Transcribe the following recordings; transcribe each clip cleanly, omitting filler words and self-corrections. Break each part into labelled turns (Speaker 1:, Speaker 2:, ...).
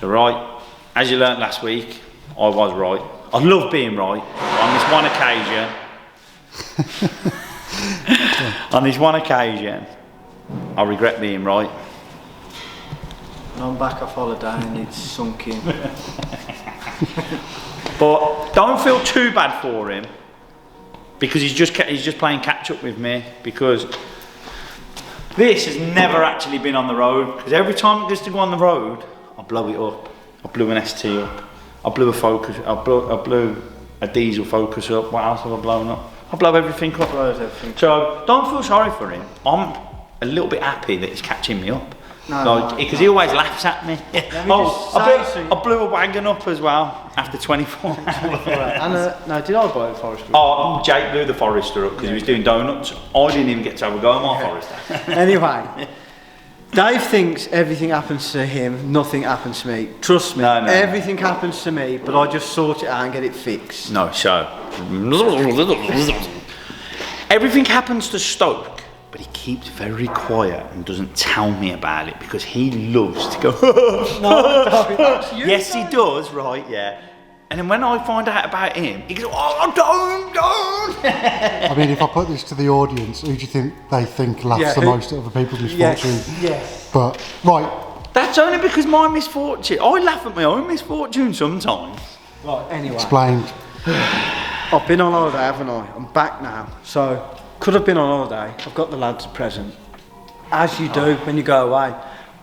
Speaker 1: So right, as you learnt last week, I was right. I love being right. On this one occasion, I regret being right.
Speaker 2: And I'm back off holiday and it's sunk in.
Speaker 1: But don't feel too bad for him, because he's just playing catch up with me, because this has never actually been on the road, because every time it goes to go on the road, I blow it up. I blew an ST up. I blew a Focus. I blew a diesel Focus up. What else have I blown up? I blow everything up. So don't feel sorry for him. I'm a little bit happy that he's catching me up. Because he always laughs at me. I blew a wagon up as well after 24 hours.
Speaker 2: And no, did I buy a Forester?
Speaker 1: Oh, Jake blew the Forester up because he was doing donuts. I didn't even get to have a go at my Forester.
Speaker 2: Anyway, Dave thinks everything happens to him, nothing happens to me. Trust me, everything happens to me, but I just sort it out and get it fixed.
Speaker 1: No, so everything happens to Stoke. But he keeps very quiet and doesn't tell me about it because he loves to go.
Speaker 2: No, that's you.
Speaker 1: Yes, he does, right? Yeah. And then when I find out about him, he goes, "Oh, don't!"
Speaker 3: I mean, if I put this to the audience, who do you think they think laughs the most at other people's misfortune?
Speaker 2: Yes.
Speaker 3: But right.
Speaker 1: That's only because my misfortune. I laugh at my own misfortune sometimes.
Speaker 2: Right. Anyway.
Speaker 3: Explained.
Speaker 2: I've been on holiday, haven't I? I'm back now, so. Could have been on holiday. I've got the lads a present, as you do when you go away.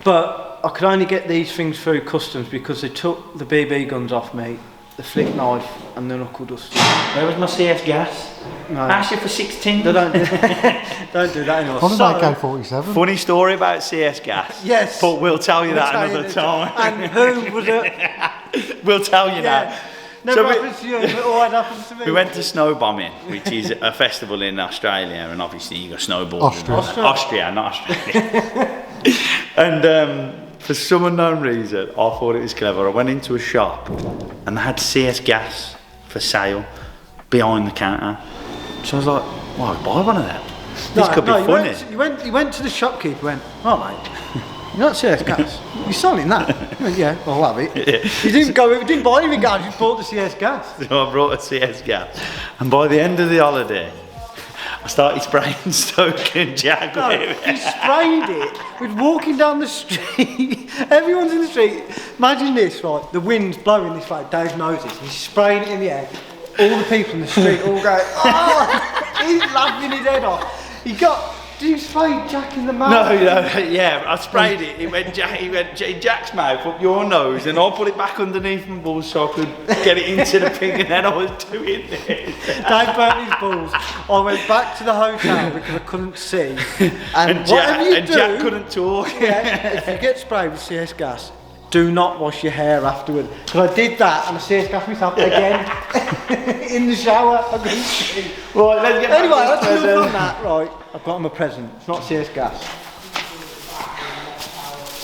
Speaker 2: But I could only get these things through customs because they took the BB guns off me, the flick knife, and the knuckle duster.
Speaker 1: Where was my CS gas?
Speaker 2: No.
Speaker 1: Ask you for 16.
Speaker 2: They don't do that anymore.
Speaker 3: What about AK-47?
Speaker 1: Funny story about CS gas.
Speaker 2: Yes.
Speaker 1: But we'll tell you that another time.
Speaker 2: And who was it?
Speaker 1: We'll tell you now.
Speaker 2: Never happens to you, but always happens to me.
Speaker 1: We went to snow bombing, which is a festival in Australia, and obviously you got snowboarding. Austria, not Australia. And for some unknown reason, I thought it was clever. I went into a shop and they had CS gas for sale behind the counter. So I was like, well, I'll buy one of them. This could be funny.
Speaker 2: You went to the shopkeeper and went, oh mate, you're not CS gas. You're selling that? He went, yeah, I'll have it. Yeah. You didn't buy any gas, you bought the CS gas.
Speaker 1: So I brought a CS gas. And by the end of the holiday, I started spraying Stoke and Jack with it.
Speaker 2: You sprayed it. We're walking down the street. Everyone's in the street. Imagine this, right? The wind's blowing this way. Dave knows this. He's spraying it in the air. All the people in the street all go, oh! He's laughing his head off. Did you spray Jack in the mouth?
Speaker 1: No, yeah, I sprayed it. It went in Jack's mouth, up your nose, and I put it back underneath my balls so I could get it into the pig, and then I was doing this.
Speaker 2: Dave burnt his balls. I went back to the hotel because I couldn't see. And
Speaker 1: Jack couldn't talk.
Speaker 2: Yeah, if you get sprayed with CS gas, do not wash your hair afterward. Because I did that and I CS gas myself again in the shower. I couldn't see.
Speaker 1: Right, let's get back
Speaker 2: anyway,
Speaker 1: to
Speaker 2: let's
Speaker 1: this
Speaker 2: move on that. Right, I've got him a present. It's not CS gas.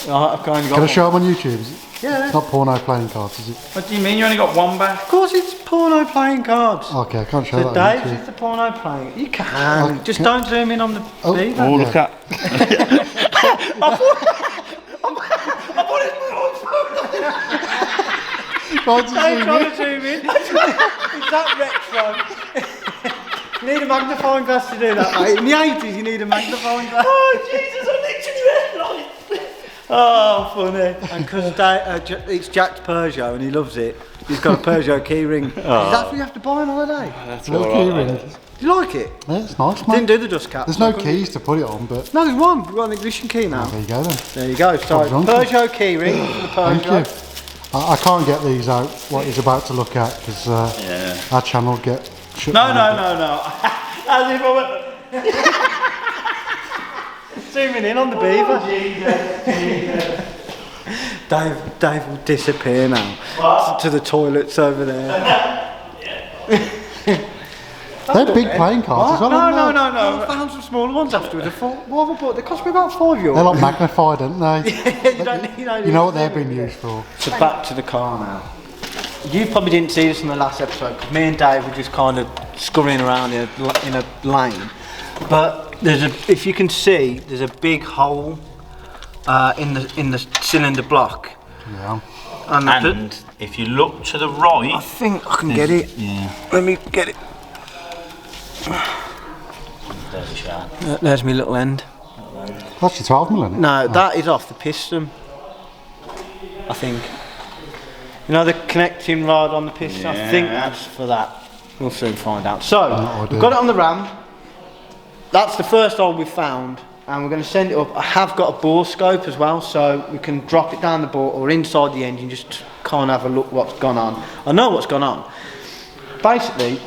Speaker 2: I've kind of got
Speaker 3: Can I show them on YouTube? Is it?
Speaker 2: Yeah.
Speaker 3: It's not porno playing cards, is it?
Speaker 1: What do you mean? You only got one back?
Speaker 2: Of course, it's porno playing cards.
Speaker 3: Okay, I can't show
Speaker 2: So
Speaker 3: that on
Speaker 2: Dave's
Speaker 3: YouTube.
Speaker 2: is the porno playing. You can. Just don't zoom in on the beaver.
Speaker 1: Oh, look at.
Speaker 2: Dave trying to zoom in. Is that retro? You need a magnifying glass to do that, mate. In the 80s, you need a magnifying glass.
Speaker 1: Oh, Jesus, I literally realised. Oh, funny.
Speaker 2: And because it's Jack's Peugeot and he loves it, he's got a Peugeot keyring.
Speaker 1: Oh.
Speaker 2: Is that what you have to buy on holiday?
Speaker 1: That's
Speaker 3: Little
Speaker 1: all
Speaker 3: key
Speaker 1: right.
Speaker 3: ring.
Speaker 2: Do you like it?
Speaker 3: Yeah, it's nice, man.
Speaker 2: Didn't do the dust cap.
Speaker 3: There's no keys to put it on, but
Speaker 2: No, there's one. We've got an ignition key now.
Speaker 3: there you go then.
Speaker 2: There you go. So,
Speaker 3: Well done.
Speaker 2: Peugeot keyring for the
Speaker 3: Thank
Speaker 2: Peugeot.
Speaker 3: you. I can't get these out, what he's about to look at, because our channel will get shut
Speaker 1: No.
Speaker 3: down.
Speaker 1: As if I went.
Speaker 2: Zooming in on the beaver. Dave will disappear now to the toilets over there.
Speaker 3: They're big playing cards as well, aren't they?
Speaker 1: No.
Speaker 2: I found some smaller ones afterwards. What have I bought? They cost me about €5.
Speaker 3: They're like magnified, aren't they?
Speaker 2: You
Speaker 3: know what they're being used for.
Speaker 2: So back to the car now. You probably didn't see this in the last episode because me and Dave were just kind of scurrying around in a lane. But if you can see, there's a big hole in the cylinder block.
Speaker 3: Yeah.
Speaker 1: And if you look to the right,
Speaker 2: I think I can get it.
Speaker 1: Yeah.
Speaker 2: Let me get it.
Speaker 1: There's a shaft.
Speaker 2: There's my little end.
Speaker 3: That's your 12mm, isn't it?
Speaker 2: No, that is off the piston. I think. You know the connecting rod on the piston? I think that's for that. We'll soon find out. So, we've got it on the ram. That's the first hole we've found. And we're going to send it up. I have got a bore scope as well, so we can drop it down the bore or inside the engine, just kind of have a look what's gone on. I know what's gone on. Basically,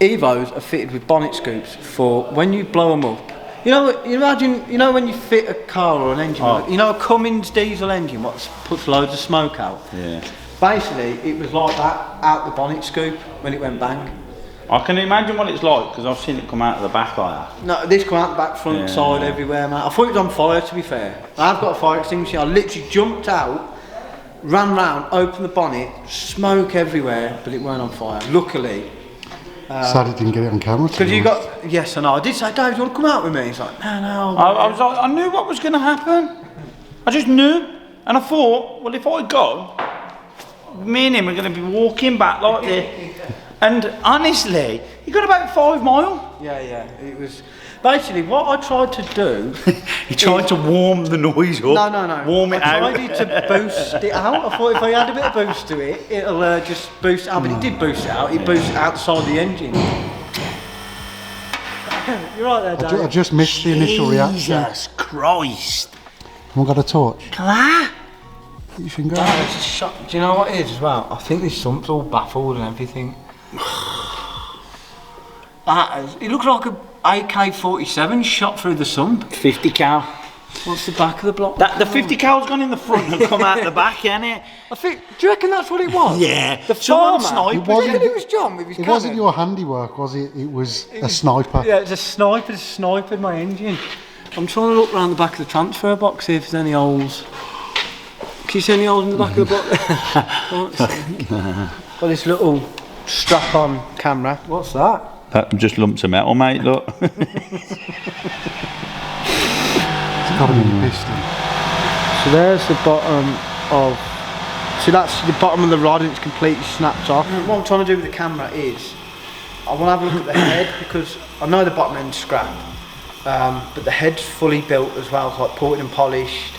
Speaker 2: Evos are fitted with bonnet scoops for when you blow them up. You know, you imagine, you know when you fit a car or an engine, you know a Cummins diesel engine, what puts loads of smoke out?
Speaker 1: Yeah.
Speaker 2: Basically, it was like that out the bonnet scoop when it went bang.
Speaker 1: I can imagine what it's like because I've seen it come out of the back like that.
Speaker 2: No, this come out the back, front, side, everywhere, mate. I thought it was on fire, to be fair. I've got a fire extinguisher. I literally jumped out, ran round, opened the bonnet, smoke everywhere, but it weren't on fire. Luckily.
Speaker 3: Sad it didn't get it on camera.
Speaker 2: Because you got, yes, I know. I did say, Dave, do you want to come out with me? He's like, no.
Speaker 1: I was like, I knew what was going to happen. I just knew, and I thought, well, if I go, me and him are going to be walking back like this. And honestly, you got about 5 miles.
Speaker 2: Yeah, it was basically what I tried to do.
Speaker 1: He tried to warm the noise up.
Speaker 2: No.
Speaker 1: Warm it out.
Speaker 2: I tried to boost it out. I thought if I had a bit of boost to it, it'll just boost it out. But it did boost it out. It boosted outside the engine. You're right there, Dave.
Speaker 3: I just missed the initial reaction.
Speaker 1: Jesus Christ.
Speaker 3: We've got a torch.
Speaker 1: Claire?
Speaker 3: You can go.
Speaker 2: Do you know what it is as well? I think this sump's all baffled and everything. It looks like a AK-47 shot through the sump.
Speaker 1: 50 cal.
Speaker 2: What's the back of the block?
Speaker 1: The 50 cal's gone in the front and come out the back, innit?
Speaker 2: I think. Do you reckon that's what it was?
Speaker 1: Yeah.
Speaker 2: The
Speaker 1: Someone
Speaker 2: farmer.
Speaker 1: sniped.
Speaker 3: It wasn't-
Speaker 2: It was John with his
Speaker 3: It wasn't
Speaker 2: cannon.
Speaker 3: your handiwork, was it? It was a sniper.
Speaker 2: Yeah, it's a sniper. Sniped my engine. I'm trying to look around the back of the transfer box, see if there's any holes. Can you see any holes in the back of the box? Got this little strap-on camera. What's that?
Speaker 1: That just lumps of metal, mate, look.
Speaker 3: It's got to be the piston.
Speaker 2: So there's the bottom of. So that's the bottom of the rod, and it's completely snapped off. What I'm trying to do with the camera is, I want to have a look at the head because I know the bottom end's scrapped, but the head's fully built as well, it's like ported and polished.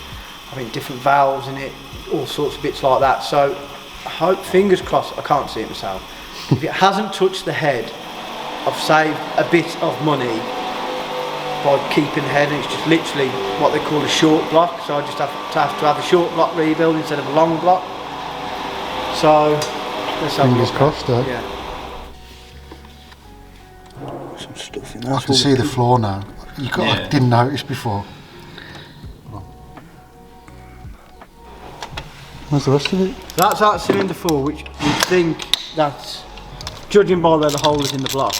Speaker 2: I mean, different valves in it, all sorts of bits like that. So I hope, fingers crossed, I can't see it myself. If it hasn't touched the head, I've saved a bit of money by keeping the head, and it's just literally what they call a short block. So I just have to have a short block rebuild instead of a long block. So let's have
Speaker 3: Fingers
Speaker 2: a look.
Speaker 3: crossed,
Speaker 2: Yeah. Some stuff in there.
Speaker 3: I can see the floor now. I didn't notice before. Where's the rest of it?
Speaker 2: That's that cylinder 4, which we think that's, judging by where the hole is in the block,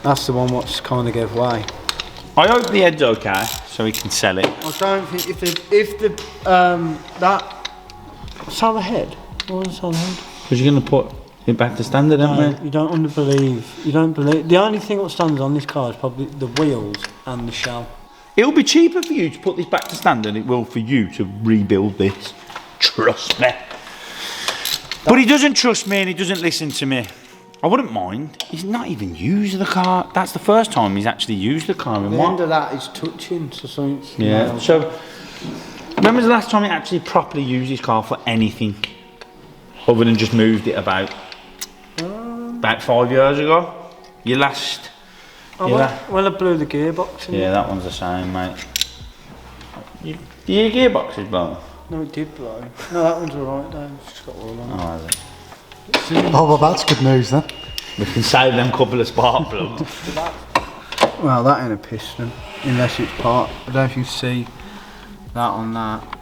Speaker 2: that's the one what's kind of gave way.
Speaker 1: I hope the head's okay, so we can sell it.
Speaker 2: I don't think if the sell the head. Why sell the head?
Speaker 1: Because you're going to put it back to standard, aren't we?
Speaker 2: You don't believe. The only thing that stands on this car is probably the wheels and the shell.
Speaker 1: It'll be cheaper for you to put this back to standard than it will for you to rebuild this. Trust me. But he doesn't trust me and he doesn't listen to me. I wouldn't mind. He's not even used the car. That's the first time he's actually used the car.
Speaker 2: The end of that is touching, so something.
Speaker 1: Yeah. So, when was the last time he actually properly used his car for anything? Other than just moved it about 5 years ago? Your last...
Speaker 2: Well, I blew the gearbox in.
Speaker 1: Yeah, that one's the same, mate. Your gearbox is blown?
Speaker 2: No, it did blow. No, that one's alright, though. It's just got oil on it.
Speaker 1: Oh, is it?
Speaker 3: Oh, well, that's good news then.
Speaker 1: We can save them couple of spark plugs.
Speaker 2: Well, that ain't a piston, unless it's part. I don't know if you see that on that.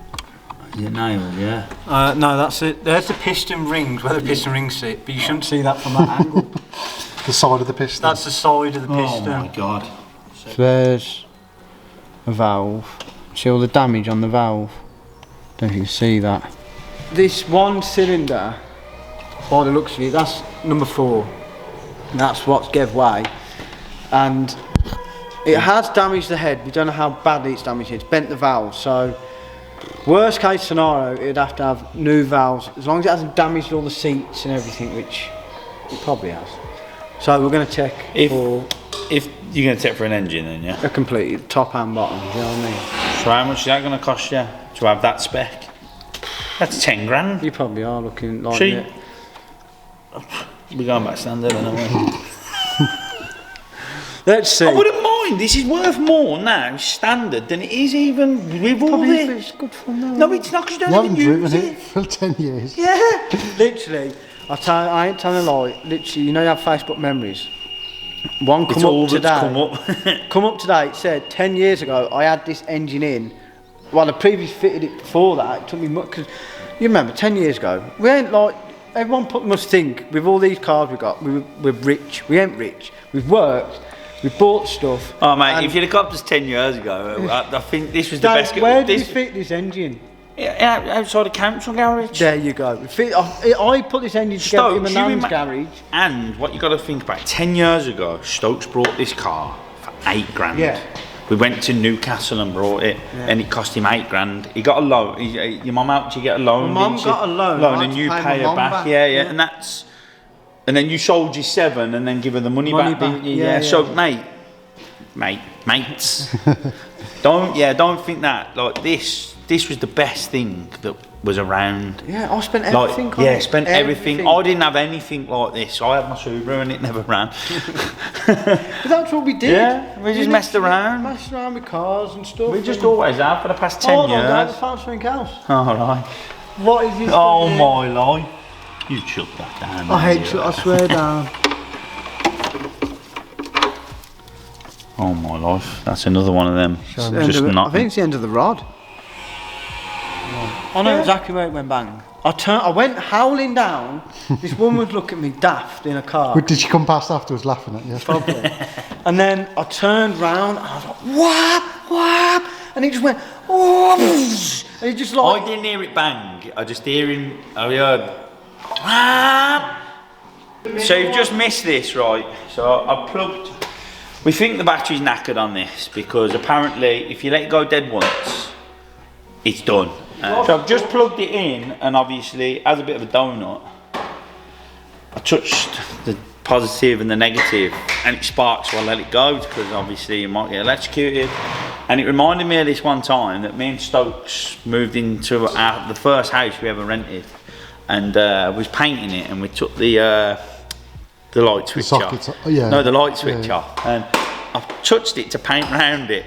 Speaker 1: Your nails, yeah.
Speaker 2: No, that's it. There's the piston rings, where the piston rings sit, but you shouldn't see that from that angle.
Speaker 3: The side of the piston.
Speaker 2: That's the side of the piston.
Speaker 1: Oh my god.
Speaker 2: So there's a valve. See all the damage on the valve? Don't know if you can see that. This one cylinder, by the looks of it, that's number 4. And that's what's gave way. And it has damaged the head. We don't know how badly it's damaged it. It's bent the valve. So Worst case scenario, it'd have to have new valves, as long as it hasn't damaged all the seats and everything, which it probably has. So we're going to check for
Speaker 1: if you're going to check for an engine, then yeah.
Speaker 2: a complete top and bottom. You know what I mean?
Speaker 1: So how much is that going to cost you to have that spec? That's 10 grand.
Speaker 2: You probably are looking like
Speaker 1: See,
Speaker 2: it.
Speaker 1: we're going back standard, aren't we?
Speaker 2: Let's see.
Speaker 1: I wouldn't mind. This is worth more now standard than it is even with all
Speaker 2: Probably if
Speaker 1: this.
Speaker 2: it's good fun though.
Speaker 1: No, it's not because you
Speaker 3: You
Speaker 1: don't
Speaker 3: haven't
Speaker 1: even
Speaker 3: driven
Speaker 1: use
Speaker 3: it for 10 years.
Speaker 1: Yeah.
Speaker 2: Literally, I ain't telling a lie. Literally, you know you have Facebook memories. One
Speaker 1: It's
Speaker 2: come
Speaker 1: all
Speaker 2: up
Speaker 1: that's
Speaker 2: today.
Speaker 1: come up.
Speaker 2: Come up today. It said 10 years ago I had this engine in. Well, I previously fitted it before that. It took me much because you remember 10 years ago. We ain't like everyone must think with all these cars we got. We're rich. We ain't rich. We've worked. We've bought stuff.
Speaker 1: Oh mate, if you'd have got us 10 years ago, I think this was the
Speaker 2: Dad,
Speaker 1: best.
Speaker 2: where did you fit this engine?
Speaker 1: Yeah, outside the council garage.
Speaker 2: There you go. I put this engine together in my nan's garage.
Speaker 1: And what you got to think about, 10 years ago, Stokes brought this car for 8 grand.
Speaker 2: Yeah.
Speaker 1: We went to Newcastle and brought it, and it cost him 8 grand. He got a loan. Your mum helped you get a loan.
Speaker 2: My mum
Speaker 1: didn't she?
Speaker 2: got a loan.
Speaker 1: And you pay her back. Yeah, and that's. And then you sold your 7 and then give her the money back. Didn't you?
Speaker 2: Yeah.
Speaker 1: So mates, don't think that like this was the best thing that was around.
Speaker 2: Yeah, I spent everything on it.
Speaker 1: Spent everything. I didn't have anything like this. I had my Subaru and it never ran.
Speaker 2: But that's what we did.
Speaker 1: Yeah, we just messed around.
Speaker 2: Messed around with cars and stuff.
Speaker 1: We just always have for the past 10 years.
Speaker 2: I found something else.
Speaker 1: All right.
Speaker 2: What is this?
Speaker 1: Oh my life. You shut that down.
Speaker 2: I hate you, I swear down.
Speaker 1: Oh my life. That's another one of them.
Speaker 2: I think it's the end of the rod. I know exactly where it went bang. I went howling down. This woman was looking at me daft in a car.
Speaker 3: Did she come past afterwards laughing at you?
Speaker 2: Probably. And then I turned round and I was like, whap, whap. And he just went, oh, and he just like.
Speaker 1: I didn't hear it bang. I just heard. Whap. So you've just missed this, right? So I plugged. We think the battery's knackered on this because apparently if you let it go dead once, it's done. So I've just plugged it in and obviously as a bit of a donut, I touched the positive and the negative and it sparks while I let it go because obviously you might get electrocuted. And it reminded me of this one time that me and Stokes moved into the first house we ever rented and was painting it and we took the light switch off.
Speaker 3: Yeah.
Speaker 1: No, the light switch off. And I touched it to paint around it.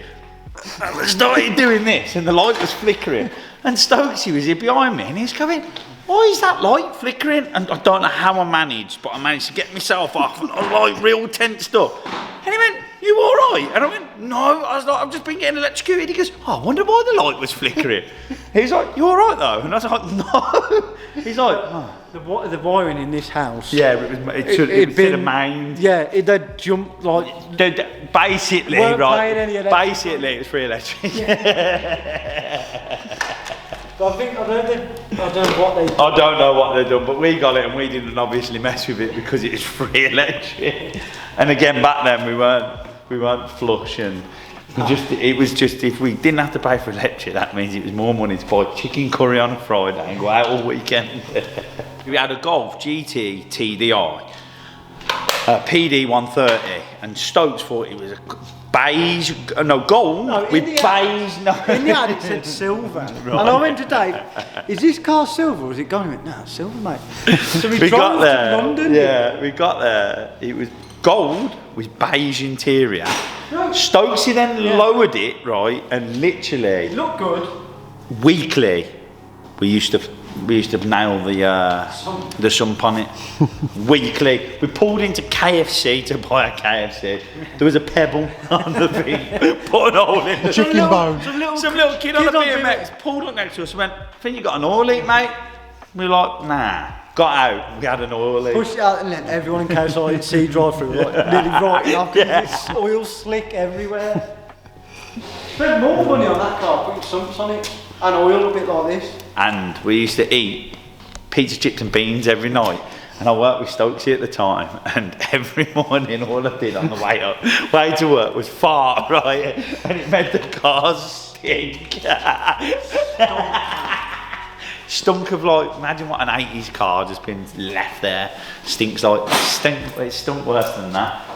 Speaker 1: And I started doing this and the light was flickering. And Stokesy was here behind me and he's going, why is that light flickering? And I don't know how I managed, but I managed to get myself off and I was like real tensed up. And he went, you all right? And I went, no. I was like, I've just been getting electrocuted. He goes, oh, I wonder why the light was flickering. He's like, you all right though? And I was like, no. He's like, oh.
Speaker 2: The wiring in this house.
Speaker 1: Yeah, it should have mained.
Speaker 2: Yeah, they'd jump like.
Speaker 1: Basically, right? Basically, it's free electric.
Speaker 2: But I don't know what they.
Speaker 1: I don't know what they've done, but we got it and we didn't obviously mess with it because it was free electric. And again, back then we weren't flush and. It was just if we didn't have to pay for electric, that means it was more money to buy chicken curry on a Friday and go out all weekend. We had a Golf GT TDI, PD 130, and Stokes thought it was a beige, gold with beige.
Speaker 2: In the ad it said silver, right. And I went to Dave, is this car silver or is it gold? He went, no, it's silver, mate. So we drove to London.
Speaker 1: Yeah, we got there. It was gold with beige interior. Stokesy then lowered it, right, and literally
Speaker 2: it looked good.
Speaker 1: Weekly we used to nail the sump on it. Weekly we pulled into KFC to buy a KFC. There was a pebble on the thing. Put an hole in the
Speaker 3: chicken bone.
Speaker 1: Some little kid on a BMX pulled up next to us and went, I think you got an oil leak, mate. We were like, nah. Got out, we had an oil leak.
Speaker 2: Pushed it out and let everyone in KSI see drive through, like, nearly right off because it's oil slick everywhere. Spent more money on that car, putting sumps on it, and oil a bit like this.
Speaker 1: And we used to eat pizza, chips and beans every night. And I worked with Stokesy at the time, and every morning all I did on the way to work was fart, right? And it made the cars stink. Stunk of like, imagine what an 80s car just been left there. Stinks like, it stunk worse than that.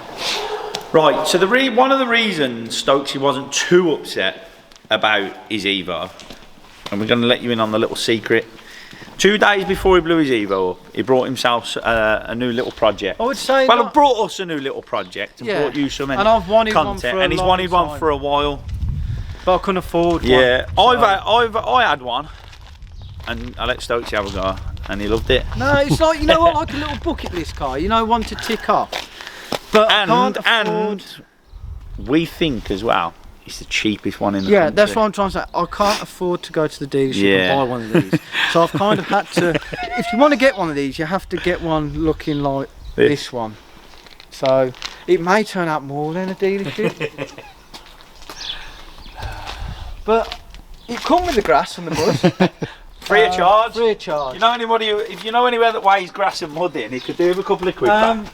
Speaker 1: Right, so one of the reasons Stokesy wasn't too upset about his Evo, and we're going to let you in on the little secret. 2 days before he blew his Evo up, he brought himself a new little project.
Speaker 2: I would say
Speaker 1: well, he brought us a new little project and brought you some
Speaker 2: and I've wanted
Speaker 1: content,
Speaker 2: one for
Speaker 1: and he's wanted one for a while.
Speaker 2: But I couldn't afford one.
Speaker 1: Yeah, so. I had one, and I let Stokesy have a go, and he loved it.
Speaker 2: No, it's like, you know what, like a little bucket list car, you know, one to tick off. But
Speaker 1: and we think as well, it's the cheapest one in the country.
Speaker 2: That's what I'm trying to say. I can't afford to go to the dealership and buy one of these. So I've kind of had to, if you want to get one of these, you have to get one looking like this one. So it may turn out more than a dealership. But it come with the grass and the mud.
Speaker 1: Free of charge?
Speaker 2: Free of charge.
Speaker 1: You know anybody if you know anywhere that weighs grass and mud in, he could do with a couple of quid back.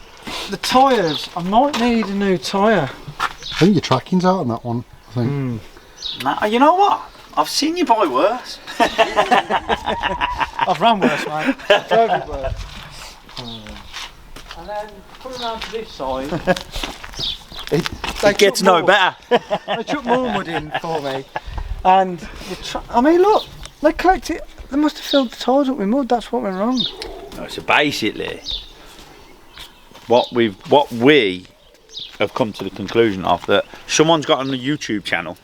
Speaker 2: The tyres, I might need a new tyre.
Speaker 3: I think your tracking's out on that one, I think.
Speaker 1: Nah, you know what? I've seen you buy worse.
Speaker 2: I've run worse, mate. Drove it worse. And then coming around to this side,
Speaker 1: it gets no better.
Speaker 2: They took more mud in for me. And I mean, look, they collected. They must have filled the tyres up with mud. That's what went wrong.
Speaker 1: No, so basically, what we have come to the conclusion of, that someone's got on a YouTube channel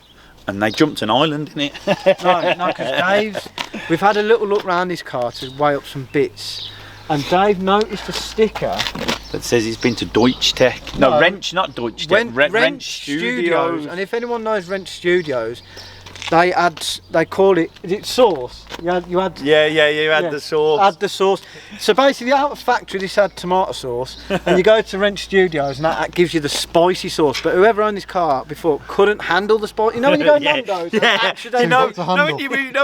Speaker 1: and they jumped an island in it.
Speaker 2: No, because Dave's. We've had a little look round his car to weigh up some bits, and Dave noticed a sticker
Speaker 1: that says he's been to Deutsch Tech. No, Wrench, not Deutsch Tech. Wrench Studios.
Speaker 2: And if anyone knows Wrench Studios, they call it, is it sauce? You had
Speaker 1: the sauce.
Speaker 2: Add the sauce. So basically out of factory this had tomato sauce, and you go to Wrench Studios and that gives you the spicy sauce, but whoever owned this car before couldn't handle the spice. You know when you go Nando's?
Speaker 1: You know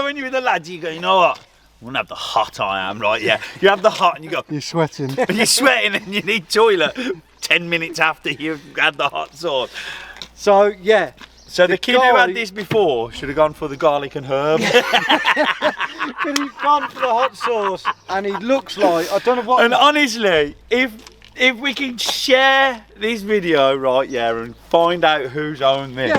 Speaker 1: when you're with the lads, you go, you know what? I wouldn't have the hot I am, right? Yeah. You have the hot and you go,
Speaker 3: you're sweating.
Speaker 1: You're sweating and you need toilet 10 minutes after you've had the hot sauce.
Speaker 2: So yeah.
Speaker 1: So the kid who had this before should have gone for the garlic and herb.
Speaker 2: But he's gone for the hot sauce, and he looks like, I don't know what.
Speaker 1: And honestly, if we can share this video right, and find out who's owned this,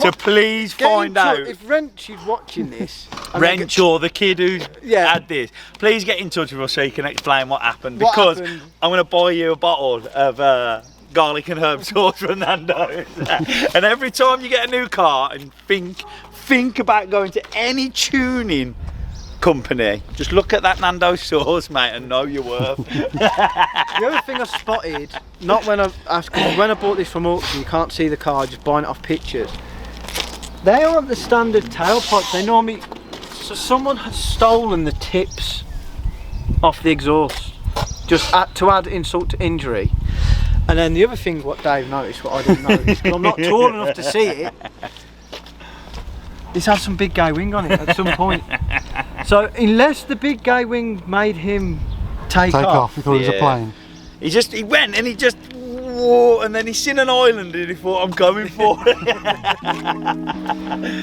Speaker 1: to please find out.
Speaker 2: If Wrench is watching this,
Speaker 1: Wrench or the kid who had this, please get in touch with us so you can explain what happened. Because I'm going to buy you a bottle of garlic and herb sauce from Nando's. And every time you get a new car and think about going to any tuning company, just look at that Nando's sauce, mate, and know your worth.
Speaker 2: The other thing I spotted, not when I bought this from auction, you can't see the car, just buying it off pictures. They aren't the standard tailpipes. They normally, so someone has stolen the tips off the exhaust, just to add insult to injury. And then the other thing, what Dave noticed, what I didn't notice, because I'm not tall enough to see it, this has some big gay wing on it at some point. So unless the big gay wing made him take off,
Speaker 3: he thought it was a plane.
Speaker 1: He went and he just, whoa, and then he's seen an island and he thought, I'm going for it.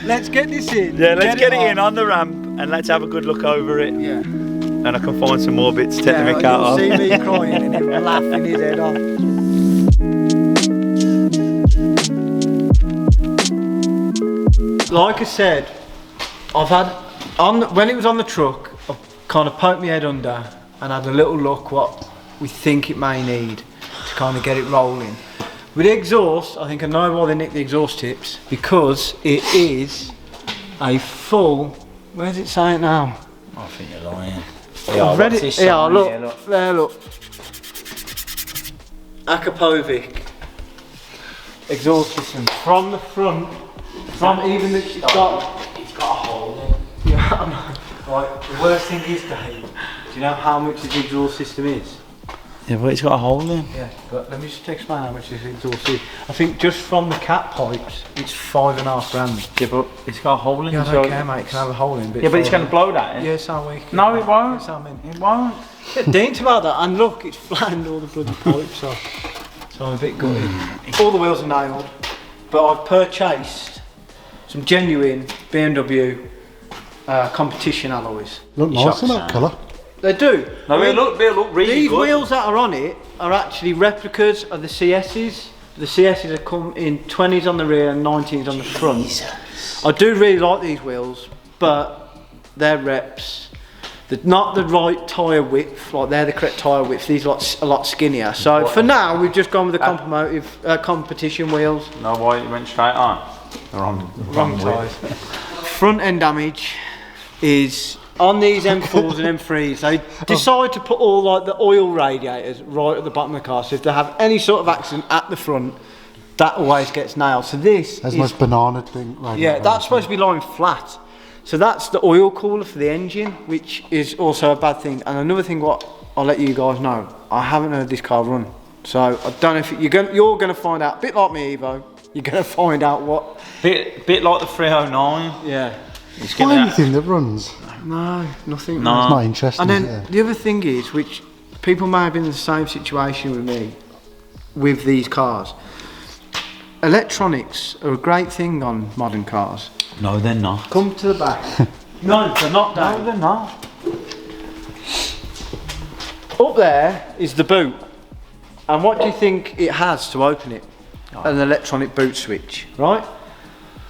Speaker 2: Let's get this in.
Speaker 1: Yeah, let's get it in on the ramp and let's have a good look over it.
Speaker 2: Yeah.
Speaker 1: And I can find some more bits to take the mick out of.
Speaker 2: You'll see me crying and him laughing his head off. Like I said, when it was on the truck, I kind of poked my head under and had a little look what we think it may need to kind of get it rolling. With the exhaust, I think I know why they nicked the exhaust tips, because it is a full, where's it saying now?
Speaker 1: I think you're lying.
Speaker 2: I've read it. Yeah, look. There, look. Akapovic exhaust system from the front, from even the
Speaker 1: it's got a hole in.
Speaker 2: Yeah, I know. Right. The worst thing is, Dave, do you know how much the exhaust system is?
Speaker 1: Yeah, but it's got a hole in.
Speaker 2: Yeah, but let me just explain how much this exhaust is. I think just from the cat pipes, it's $5.5 grand.
Speaker 1: Yeah, but it's got a hole in.
Speaker 2: Yeah, I don't care, mate. It can have a hole in. But
Speaker 1: yeah, but it's going to blow that in.
Speaker 2: Yeah, so weak.
Speaker 1: No, it won't.
Speaker 2: Yes, I mean.
Speaker 1: It won't.
Speaker 2: Get dainty about that, and look, it's flattened all the bloody pipes off. So I'm a bit gutted. All the wheels are nailed, but I've purchased some genuine BMW competition alloys.
Speaker 3: Look nice in that colour.
Speaker 2: They do.
Speaker 1: No, they look really
Speaker 2: These
Speaker 1: good.
Speaker 2: wheels that are on it are actually replicas of the CSs. The CSs have come in 20s on the rear and 19s on the front. Jesus. I do really like these wheels, but they're reps. They're not the right tyre width, like they're the correct tyre width. These are a lot skinnier. So for now, we've just gone with the competition wheels.
Speaker 1: No, why you went straight on?
Speaker 2: Wrong tyres. Front end damage is on these M4s and M3s. They decide to put all like the oil radiators right at the bottom of the car. So if they have any sort of accident at the front, that always gets nailed. So this
Speaker 3: There's most banana thing.
Speaker 2: Yeah, that's supposed to be lying flat. So that's the oil cooler for the engine, which is also a bad thing. And another thing, what I'll let you guys know, I haven't heard this car run. So I don't know if you're going to find out. A bit like me, Evo. You're going to find out what.
Speaker 1: Bit like the 309.
Speaker 2: Yeah.
Speaker 3: Or anything that runs.
Speaker 2: No, nothing.
Speaker 1: No.
Speaker 3: It's not interesting.
Speaker 2: And then the other thing is, which people may have been in the same situation with me, with these cars. Electronics are a great thing on modern cars.
Speaker 1: No, they're not.
Speaker 2: Come to the back. No, they're not.
Speaker 1: No, they're not.
Speaker 2: Up there is the boot. And what do you think it has to open it? An electronic boot switch, right?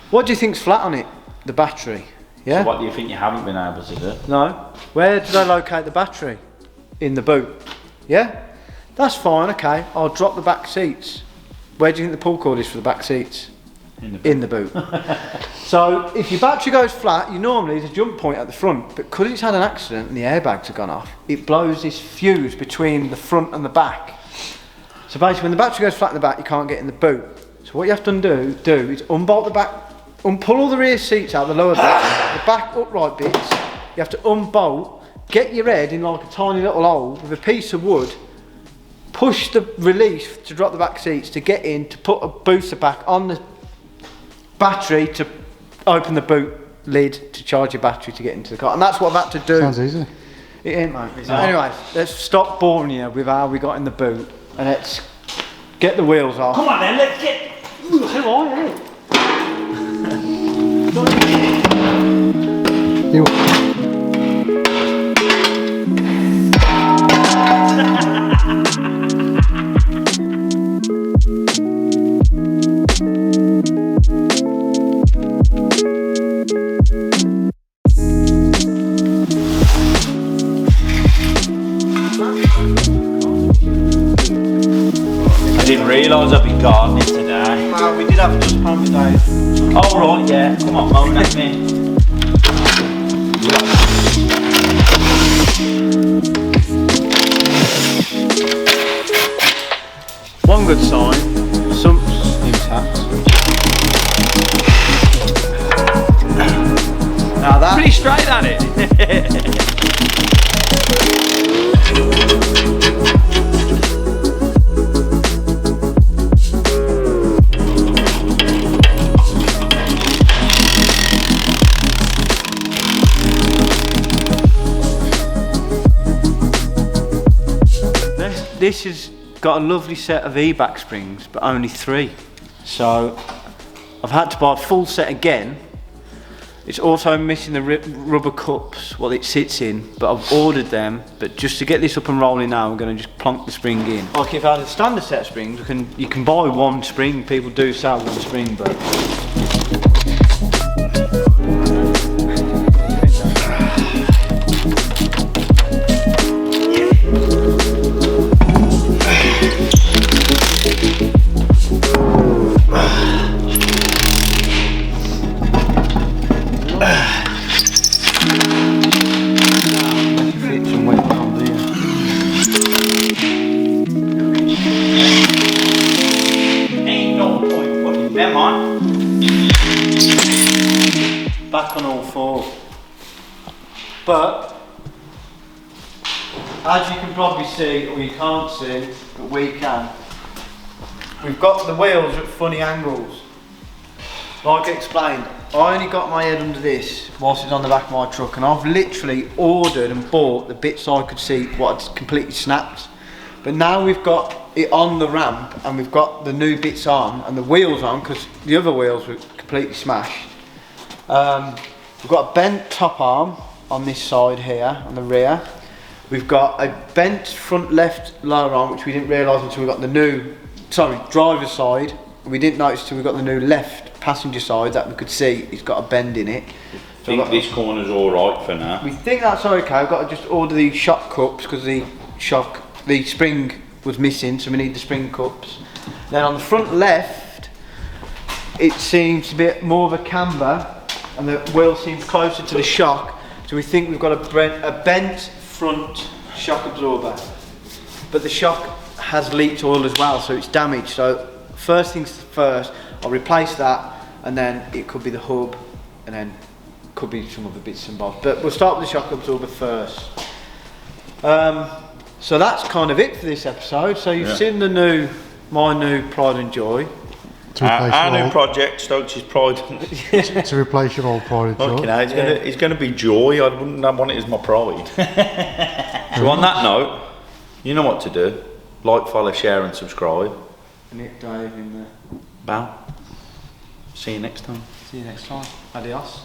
Speaker 2: What do you think's flat on it? The battery. Yeah?
Speaker 1: So what do you think you haven't been able to do?
Speaker 2: No. Where did I locate the battery? In the boot. Yeah? That's fine, okay. I'll drop the back seats. Where do you think the pull cord is for the back seats? In the boot. So if your battery goes flat, you normally there's a jump point at the front, but because it's had an accident and the airbags have gone off, it blows this fuse between the front and the back. So basically when the battery goes flat in the back, you can't get in the boot. So what you have to do is unbolt the back, unpull all the rear seats out, the lower bits, the back upright bits, you have to unbolt, get your head in like a tiny little hole with a piece of wood, push the release to drop the back seats to get in, to put a booster pack on the battery to open the boot lid to charge your battery to get into the car. And that's what I've had to do.
Speaker 3: Sounds easy.
Speaker 2: It ain't, mate. Anyway, let's stop boring you with how we got in the boot and let's get the wheels off.
Speaker 1: Come on then, let's get...
Speaker 2: Who are you?
Speaker 1: I didn't realise I'd be gardening today.
Speaker 2: Well, we did have a just pump today.
Speaker 1: Oh right, yeah. Come on, moan at me.
Speaker 2: One good sign, sumps intact. Now that
Speaker 1: Pretty straight at it.
Speaker 2: this has got a lovely set of E-back springs, but only 3. So I've had to buy a full set again. It's also missing the rubber cups, what it sits in, but I've ordered them. But just to get this up and rolling now, I'm going to just plonk the spring in. Like if I had a standard set of springs, you can buy one spring. People do sell one spring, but back on all 4. But as you can probably see, or you can't see, but we can, we've got the wheels at funny angles. Like I explained, I only got my head under this whilst it's on the back of my truck, and I've literally ordered and bought the bits I could see what had completely snapped. But now we've got it on the ramp and we've got the new bits on and the wheels on, because the other wheels were completely smashed. We've got a bent top arm on this side here, on the rear. We've got a bent front left lower arm, which we didn't realise until we got the new, driver's side. We didn't notice until we got the new left passenger side that we could see it's got a bend in it.
Speaker 1: I think this corner's alright for now.
Speaker 2: We think that's okay. We've got to just order the shock cups because the spring was missing, so we need the spring cups. Then on the front left, it seems to be more of a camber, and the wheel seems closer to the shock. So we think we've got a bent front shock absorber, but the shock has leaked oil as well, so it's damaged. So first things first, I'll replace that, and then it could be the hub, and then could be some other bits and bobs. But we'll start with the shock absorber first. So that's kind of it for this episode. So you've seen my new pride and joy.
Speaker 1: Our new project, Stokes' pride.
Speaker 3: To replace your old pride and joy.
Speaker 1: Okay, now it's going to be joy. I wouldn't want it as my pride. So on that note, you know what to do. Like, follow, share and subscribe.
Speaker 2: And hit Dave in the
Speaker 1: Bow. See you next time.
Speaker 2: See you next time. Adios.